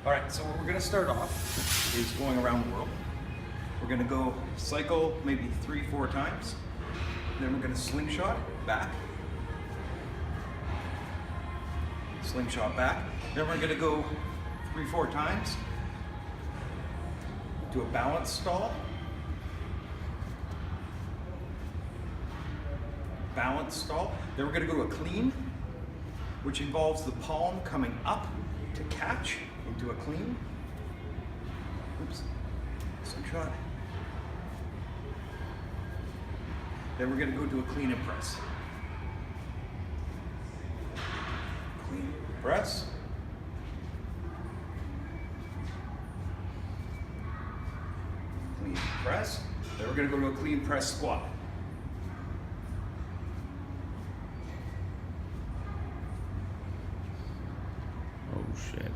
All right, so what we're gonna start off is going around the world. We're gonna go cycle maybe 3-4 times. Then we're gonna slingshot back. Slingshot back. Then we're gonna go 3-4 times. Do a balance stall. Balance stall. Then we're gonna go to a clean, which involves the palm coming up to catch into a clean. Oops, slingshot. Then we're gonna go to a clean and press. Clean, press. Clean, press. Then we're gonna go to a clean press squat. Oh shit.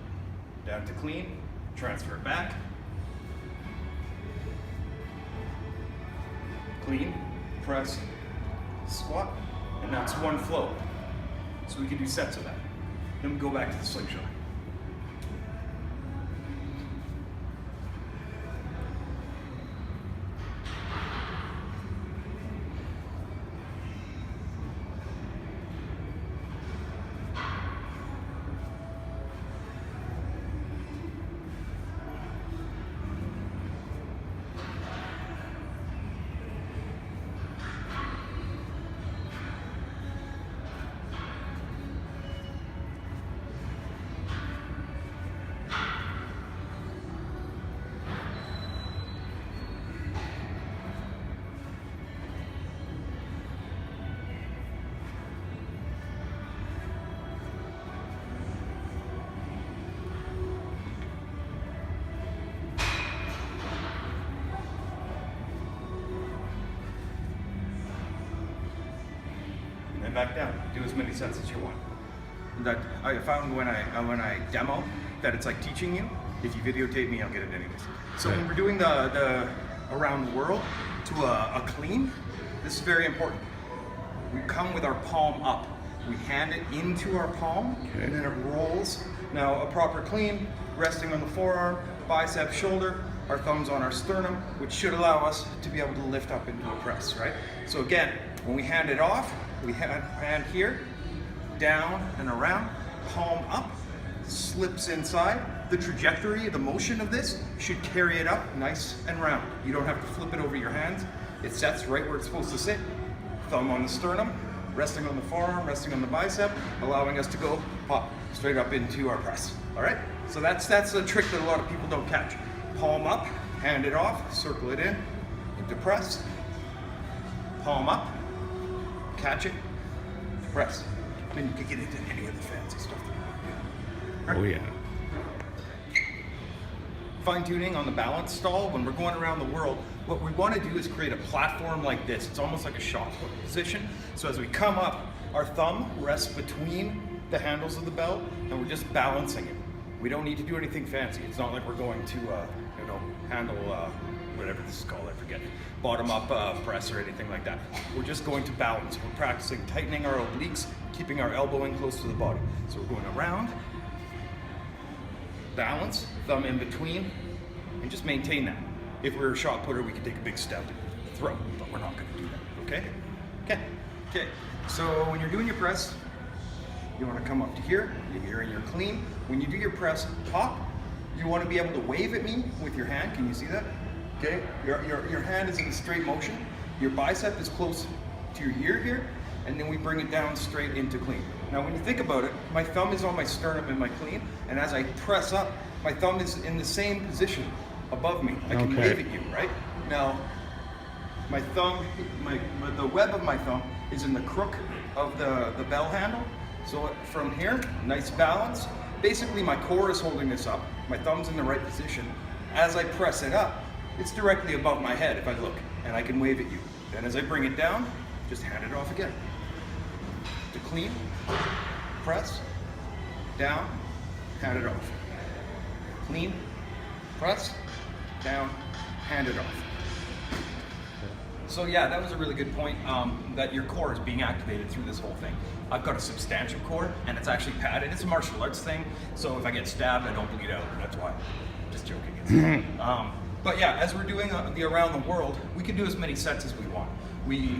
Down to clean, transfer it back. Clean, press, squat, and that's one flow. So we can do sets of that. Then we go back to the slingshot. And back down. Do as many sets as you want. That I found when I demo that it's like teaching you. If you videotape me, I'll get it anyways. So when we're doing the around the world to a clean, this is very important. We come with our palm up. We hand it into our palm, and then it rolls. Now a proper clean, resting on the forearm, bicep, shoulder, our thumbs on our sternum, which should allow us to be able to lift up into a press, right? So again, when we hand it off, we hand here, down and around, palm up, slips inside. The trajectory, the motion of this should carry it up nice and round. You don't have to flip it over your hands. It sets right where it's supposed to sit. Thumb on the sternum, resting on the forearm, resting on the bicep, allowing us to go pop straight up into our press. All right? So that's a trick that a lot of people don't catch. Palm up, hand it off, circle it in, into press. Palm up, catch it, press. Then you can get into any of the fancy stuff that you want to do. Oh yeah. Fine tuning on the balance stall. When we're going around the world, what we want to do is create a platform like this. It's almost like a shot put position. So as we come up, our thumb rests between the handles of the belt, and we're just balancing it. We don't need to do anything fancy. It's not like we're going to, handle whatever this is called. I forget. Bottom up press or anything like that. We're just going to balance. We're practicing tightening our obliques, keeping our elbow in close to the body. So we're going around. Balance, thumb in between, and just maintain that. If we were a shot putter, we could take a big step and throw, but we're not going to do that, okay? Okay. So when you're doing your press, you want to come up to here, you're in your clean. When you do your press pop, you want to be able to wave at me with your hand. Can you see that? Okay, your hand is in a straight motion. Your bicep is close to your ear here, and then we bring it down straight into clean. Now when you think about it, my thumb is on my sternum in my clean, and as I press up, my thumb is in the same position above me. I can wave at you, right? Now, my thumb, the web of my thumb is in the crook of the bell handle. So from here, nice balance. Basically my core is holding this up. My thumb's in the right position. As I press it up, it's directly above my head if I look, and I can wave at you. Then as I bring it down, just hand it off again. To clean, press, down, hand it off. Clean, press, down, hand it off. So yeah, that was a really good point, that your core is being activated through this whole thing. I've got a substantial core, and it's actually padded. It's a martial arts thing, so if I get stabbed, I don't bleed out. That's why. Just joking. But yeah, as we're doing the around the world, we can do as many sets as we want.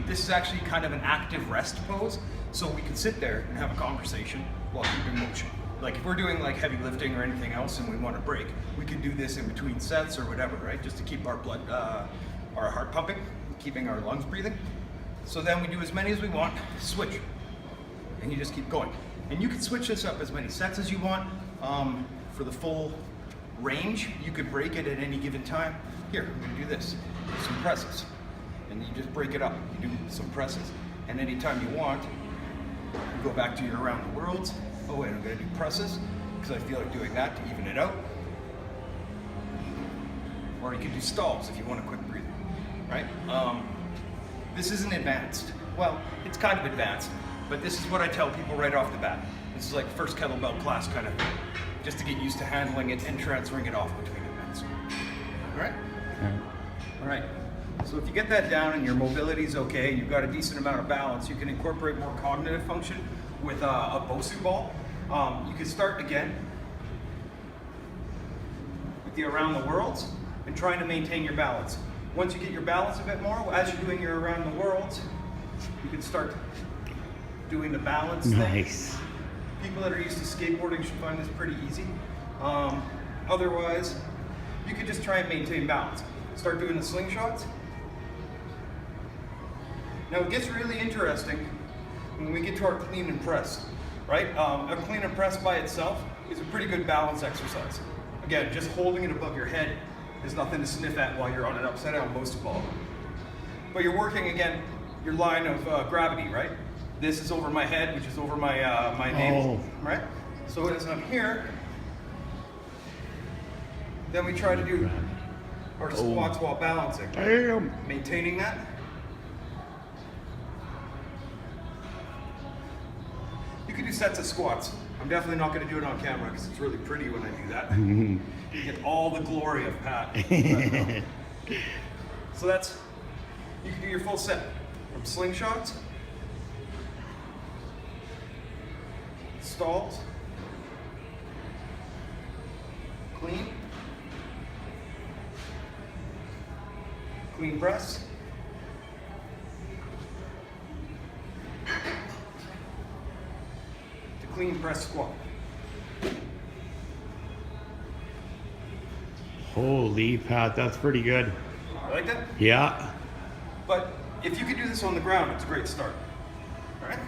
This is actually kind of an active rest pose, so we can sit there and have a conversation while keeping motion. Like if we're doing like heavy lifting or anything else and we want to break, we can do this in between sets or whatever, right? Just to keep our blood, our heart pumping, keeping our lungs breathing. So then we do as many as we want, switch, and you just keep going. And you can switch this up as many sets as you want. For the full range, you could break it at any given time. Here, I'm gonna do this, some presses. And you just break it up, you do some presses. And anytime you want, you go back to your around the worlds. Oh wait, I'm gonna do presses, because I feel like doing that to even it out. Or you can do stalls if you want a quick breather, right? This isn't advanced. Well, it's kind of advanced, but this is what I tell people right off the bat. This is like first kettlebell class kind of thing, just to get used to handling it and transferring it off between events. All right? All right. So if you get that down and your mobility is okay, you've got a decent amount of balance, you can incorporate more cognitive function with a Bosu ball. You can start again with the around the worlds and trying to maintain your balance. Once you get your balance a bit more, as you're doing your around the worlds, you can start doing the balance thing. Nice. People that are used to skateboarding should find this pretty easy. Otherwise, you could just try and maintain balance. Start doing the slingshots. Now it gets really interesting when we get to our clean and press, right? A clean and press by itself is a pretty good balance exercise. Again, just holding it above your head is nothing to sniff at while you're on an upside down Bosu ball. But you're working, again, your line of gravity, right? This is over my head, which is over my my navel, right? So as I'm here, then we try to do our squats while balancing. Damn. Maintaining that. You can do sets of squats. I'm definitely not going to do it on camera because it's really pretty when I do that. You get all the glory of Pat. So that's, you can do your full set from slingshots, stalls, clean, clean press, to clean press squat. Holy Pat, that's pretty good. You like that? Yeah. But if you could do this on the ground, it's a great start. All right?